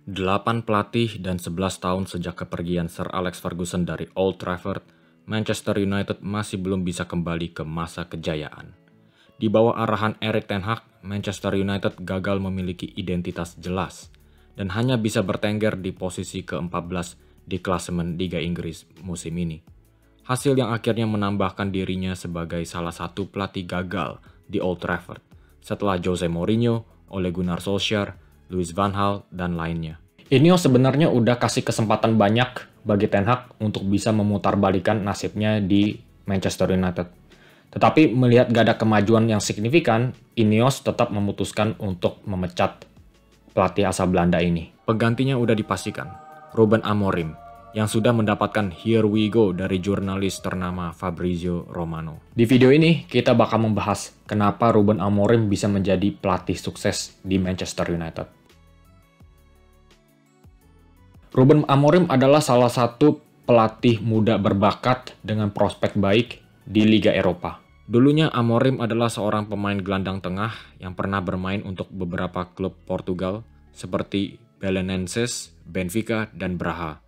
8 pelatih dan 11 tahun sejak kepergian Sir Alex Ferguson dari Old Trafford, Manchester United masih belum bisa kembali ke masa kejayaan. Di bawah arahan Erik ten Hag, Manchester United gagal memiliki identitas jelas dan hanya bisa bertengger di posisi ke-14 di klasemen Liga Inggris musim ini. Hasil yang akhirnya menambahkan dirinya sebagai salah satu pelatih gagal di Old Trafford setelah Jose Mourinho, Ole Gunnar Solskjaer, Louis van Gaal, dan lainnya. Ineos sebenarnya udah kasih kesempatan banyak bagi Ten Hag untuk bisa memutarbalikkan nasibnya di Manchester United. Tetapi melihat gak ada kemajuan yang signifikan, Ineos tetap memutuskan untuk memecat pelatih asal Belanda ini. Penggantinya udah dipastikan, Ruben Amorim, yang sudah mendapatkan "Here we go" dari jurnalis ternama Fabrizio Romano. Di video ini, kita bakal membahas kenapa Ruben Amorim bisa menjadi pelatih sukses di Manchester United. Ruben Amorim adalah salah satu pelatih muda berbakat dengan prospek baik di Liga Eropa. Dulunya Amorim adalah seorang pemain gelandang tengah yang pernah bermain untuk beberapa klub Portugal seperti Belenenses, Benfica, dan Braga.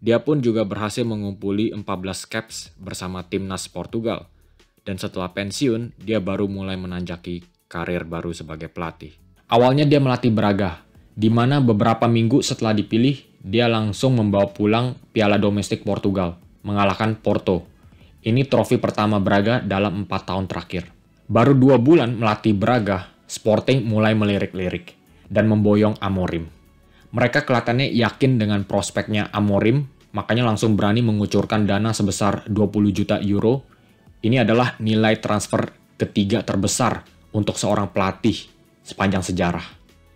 Dia pun juga berhasil mengumpuli 14 caps bersama timnas Portugal. Dan setelah pensiun, dia baru mulai menanjaki karir baru sebagai pelatih. Awalnya dia melatih Braga, di mana beberapa minggu setelah dipilih, dia langsung membawa pulang Piala Domestik Portugal, mengalahkan Porto. Ini trofi pertama Braga dalam 4 tahun terakhir. Baru 2 bulan melatih Braga, Sporting mulai melirik-lirik dan memboyong Amorim. Mereka kelihatannya yakin dengan prospeknya Amorim, makanya langsung berani mengucurkan dana sebesar 20 juta euro. Ini adalah nilai transfer ketiga terbesar untuk seorang pelatih sepanjang sejarah.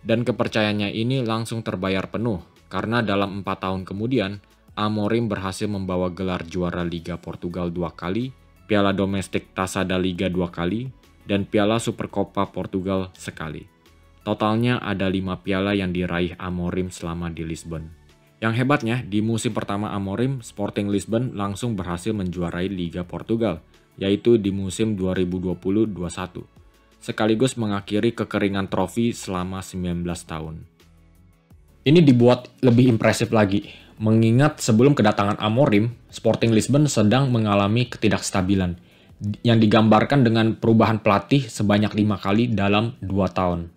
Dan kepercayaannya ini langsung terbayar penuh, karena dalam 4 tahun kemudian, Amorim berhasil membawa gelar juara Liga Portugal 2 kali, Piala Domestik Taça da Liga 2 kali, dan Piala Supercopa Portugal sekali. Totalnya ada 5 piala yang diraih Amorim selama di Lisbon. Yang hebatnya, di musim pertama Amorim, Sporting Lisbon langsung berhasil menjuarai Liga Portugal, yaitu di musim 2020-21, sekaligus mengakhiri kekeringan trofi selama 19 tahun. Ini dibuat lebih impresif lagi, mengingat sebelum kedatangan Amorim, Sporting Lisbon sedang mengalami ketidakstabilan, yang digambarkan dengan perubahan pelatih sebanyak 5 kali dalam 2 tahun.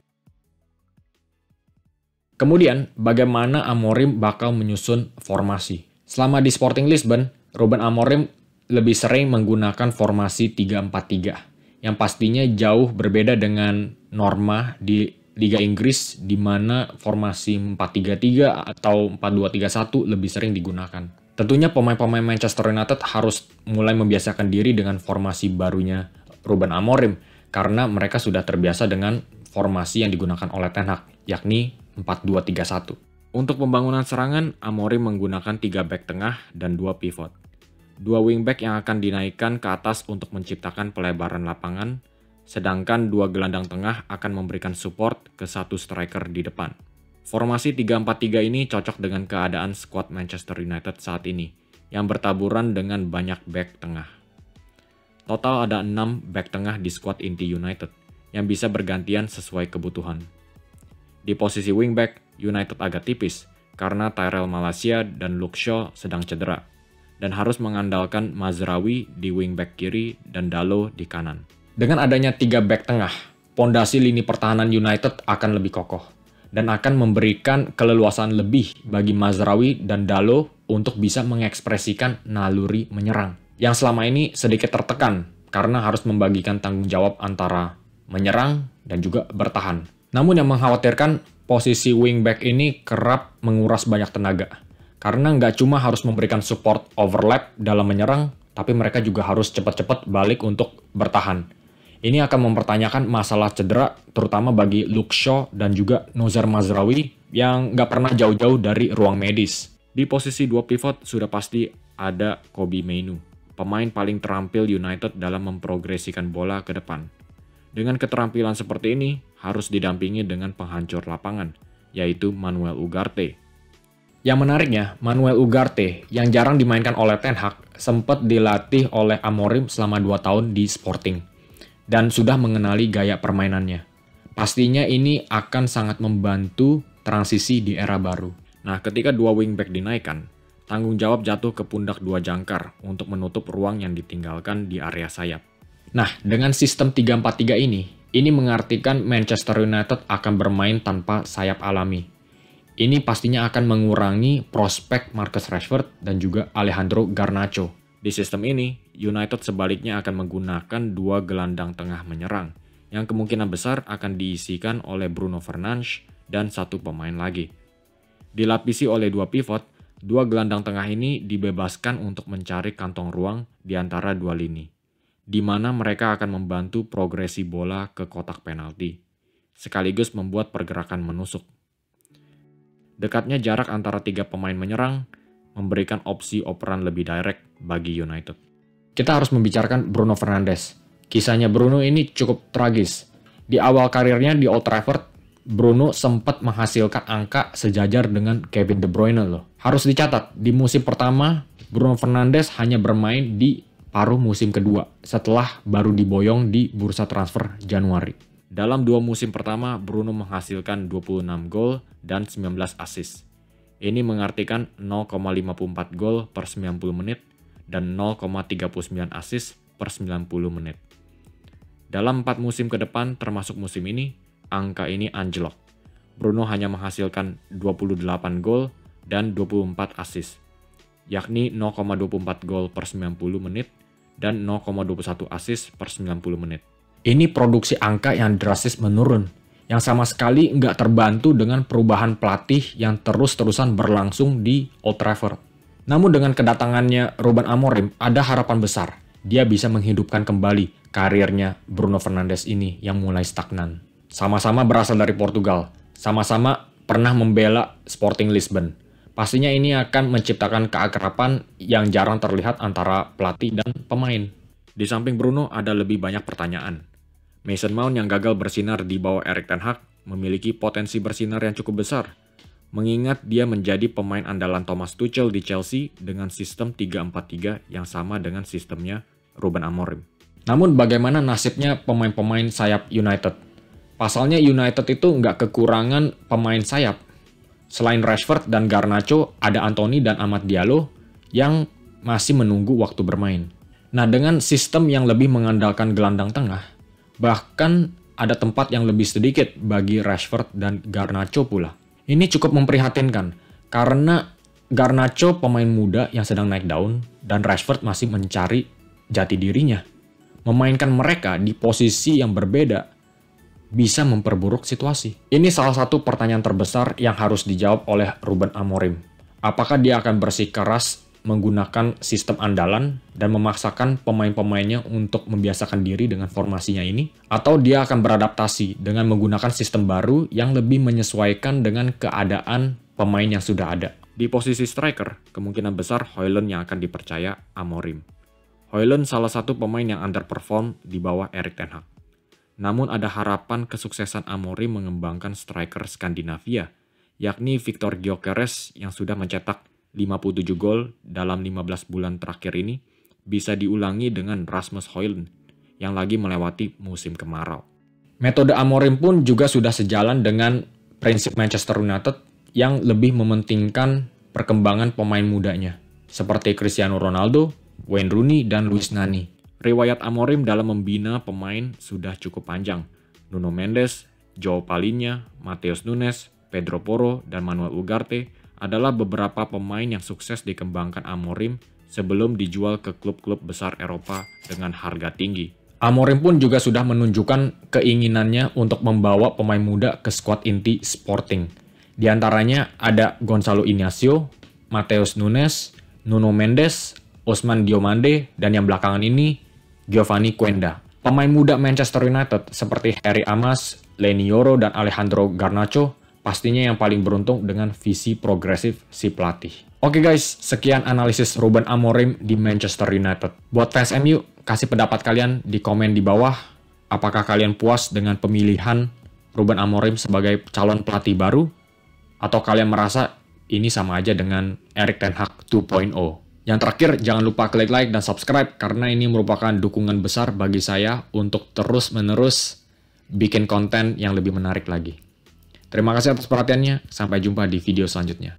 Kemudian, bagaimana Amorim bakal menyusun formasi? Selama di Sporting Lisbon, Ruben Amorim lebih sering menggunakan formasi 3-4-3, yang pastinya jauh berbeda dengan norma di Liga Inggris, di mana formasi 4-3-3 atau 4-2-3-1 lebih sering digunakan. Tentunya pemain-pemain Manchester United harus mulai membiasakan diri dengan formasi barunya Ruben Amorim, karena mereka sudah terbiasa dengan formasi yang digunakan oleh Ten Hag, yakni 4-2-3-1. Untuk pembangunan serangan, Amorim menggunakan 3 back tengah dan 2 pivot. 2 wingback yang akan dinaikkan ke atas untuk menciptakan pelebaran lapangan, sedangkan 2 gelandang tengah akan memberikan support ke 1 striker di depan. Formasi 3-4-3 ini cocok dengan keadaan skuad Manchester United saat ini, yang bertaburan dengan banyak back tengah. Total ada 6 back tengah di skuad inti United, yang bisa bergantian sesuai kebutuhan. Di posisi wingback, United agak tipis karena Tyrell Malacia dan Luke Shaw sedang cedera, dan harus mengandalkan Mazraoui di wingback kiri dan Dalot di kanan. Dengan adanya 3 back tengah, pondasi lini pertahanan United akan lebih kokoh, dan akan memberikan keleluasaan lebih bagi Mazraoui dan Dalot untuk bisa mengekspresikan naluri menyerang, yang selama ini sedikit tertekan karena harus membagikan tanggung jawab antara menyerang dan juga bertahan. Namun yang mengkhawatirkan, posisi wingback ini kerap menguras banyak tenaga. Karena nggak cuma harus memberikan support overlap dalam menyerang, tapi mereka juga harus cepat-cepat balik untuk bertahan. Ini akan mempertanyakan masalah cedera, terutama bagi Luke Shaw dan juga Nozer Mazraoui yang nggak pernah jauh-jauh dari ruang medis. Di posisi 2 pivot sudah pasti ada Kobbie Mainoo, pemain paling terampil United dalam memprogresikan bola ke depan. Dengan keterampilan seperti ini, harus didampingi dengan penghancur lapangan, yaitu Manuel Ugarte. Yang menariknya, Manuel Ugarte yang jarang dimainkan oleh Ten Hag sempat dilatih oleh Amorim selama 2 tahun di Sporting, dan sudah mengenali gaya permainannya. Pastinya ini akan sangat membantu transisi di era baru. Nah, ketika dua wingback dinaikkan, tanggung jawab jatuh ke pundak dua jangkar untuk menutup ruang yang ditinggalkan di area sayap. Nah, dengan sistem 3-4-3 ini mengartikan Manchester United akan bermain tanpa sayap alami. Ini pastinya akan mengurangi prospek Marcus Rashford dan juga Alejandro Garnacho. Di sistem ini, United sebaliknya akan menggunakan dua gelandang tengah menyerang, yang kemungkinan besar akan diisikan oleh Bruno Fernandes dan satu pemain lagi. Dilapisi oleh dua pivot, dua gelandang tengah ini dibebaskan untuk mencari kantong ruang di antara dua lini, di mana mereka akan membantu progresi bola ke kotak penalti, sekaligus membuat pergerakan menusuk. Dekatnya jarak antara tiga pemain menyerang memberikan opsi operan lebih direct bagi United. Kita harus membicarakan Bruno Fernandes. Kisahnya Bruno ini cukup tragis. Di awal karirnya di Old Trafford, Bruno sempat menghasilkan angka sejajar dengan Kevin De Bruyne loh. Harus dicatat, di musim pertama Bruno Fernandes hanya bermain di paruh musim kedua setelah baru diboyong di bursa transfer Januari. Dalam dua musim pertama, Bruno menghasilkan 26 gol dan 19 assist. Ini mengartikan 0,54 gol per 90 menit dan 0,39 assist per 90 menit. Dalam 4 musim ke depan termasuk musim ini, angka ini anjlok. Bruno hanya menghasilkan 28 gol dan 24 assist, yakni 0,24 gol per 90 menit dan 0,21 assist per 90 menit. Ini produksi angka yang drastis menurun, yang sama sekali nggak terbantu dengan perubahan pelatih yang terus-terusan berlangsung di Old Trafford. Namun dengan kedatangannya Ruben Amorim, ada harapan besar. Dia bisa menghidupkan kembali karirnya Bruno Fernandes ini yang mulai stagnan. Sama-sama berasal dari Portugal, sama-sama pernah membela Sporting Lisbon. Pastinya ini akan menciptakan keakraban yang jarang terlihat antara pelatih dan pemain. Di samping Bruno ada lebih banyak pertanyaan. Mason Mount yang gagal bersinar di bawah Erik ten Hag memiliki potensi bersinar yang cukup besar, mengingat dia menjadi pemain andalan Thomas Tuchel di Chelsea dengan sistem 3-4-3 yang sama dengan sistemnya Ruben Amorim. Namun bagaimana nasibnya pemain-pemain sayap United? Pasalnya United itu nggak kekurangan pemain sayap. Selain Rashford dan Garnacho, ada Anthony dan Amad Diallo yang masih menunggu waktu bermain. Nah, dengan sistem yang lebih mengandalkan gelandang tengah, bahkan ada tempat yang lebih sedikit bagi Rashford dan Garnacho pula. Ini cukup memprihatinkan, karena Garnacho pemain muda yang sedang naik daun, dan Rashford masih mencari jati dirinya. Memainkan mereka di posisi yang berbeda bisa memperburuk situasi. Ini salah satu pertanyaan terbesar yang harus dijawab oleh Ruben Amorim. Apakah dia akan bersikeras menggunakan sistem andalan dan memaksakan pemain-pemainnya untuk membiasakan diri dengan formasinya ini? Atau dia akan beradaptasi dengan menggunakan sistem baru yang lebih menyesuaikan dengan keadaan pemain yang sudah ada? Di posisi striker, kemungkinan besar Højlund yang akan dipercaya Amorim. Højlund salah satu pemain yang underperform di bawah Erik ten Hag. Namun ada harapan kesuksesan Amorim mengembangkan striker Skandinavia, yakni Viktor Gyökeres yang sudah mencetak 57 gol dalam 15 bulan terakhir ini bisa diulangi dengan Rasmus Højlund yang lagi melewati musim kemarau. Metode Amorim pun juga sudah sejalan dengan prinsip Manchester United yang lebih mementingkan perkembangan pemain mudanya seperti Cristiano Ronaldo, Wayne Rooney, dan Luis Nani. Riwayat Amorim dalam membina pemain sudah cukup panjang. Nuno Mendes, João Palhinha, Matheus Nunes, Pedro Porro, dan Manuel Ugarte adalah beberapa pemain yang sukses dikembangkan Amorim sebelum dijual ke klub-klub besar Eropa dengan harga tinggi. Amorim pun juga sudah menunjukkan keinginannya untuk membawa pemain muda ke skuad inti Sporting. Di antaranya ada Gonzalo Inacio, Matheus Nunes, Nuno Mendes, Ousmane Diomande, dan yang belakangan ini Giovanni Quenda. Pemain muda Manchester United seperti Harry Amas, Leny Yoro, dan Alejandro Garnacho pastinya yang paling beruntung dengan visi progresif si pelatih. Oke guys, sekian analisis Ruben Amorim di Manchester United. Buat fans MU, kasih pendapat kalian di komen di bawah. Apakah kalian puas dengan pemilihan Ruben Amorim sebagai calon pelatih baru? Atau kalian merasa ini sama aja dengan Erik ten Hag 2.0? Yang terakhir, jangan lupa klik like dan subscribe karena ini merupakan dukungan besar bagi saya untuk terus-menerus bikin konten yang lebih menarik lagi. Terima kasih atas perhatiannya, sampai jumpa di video selanjutnya.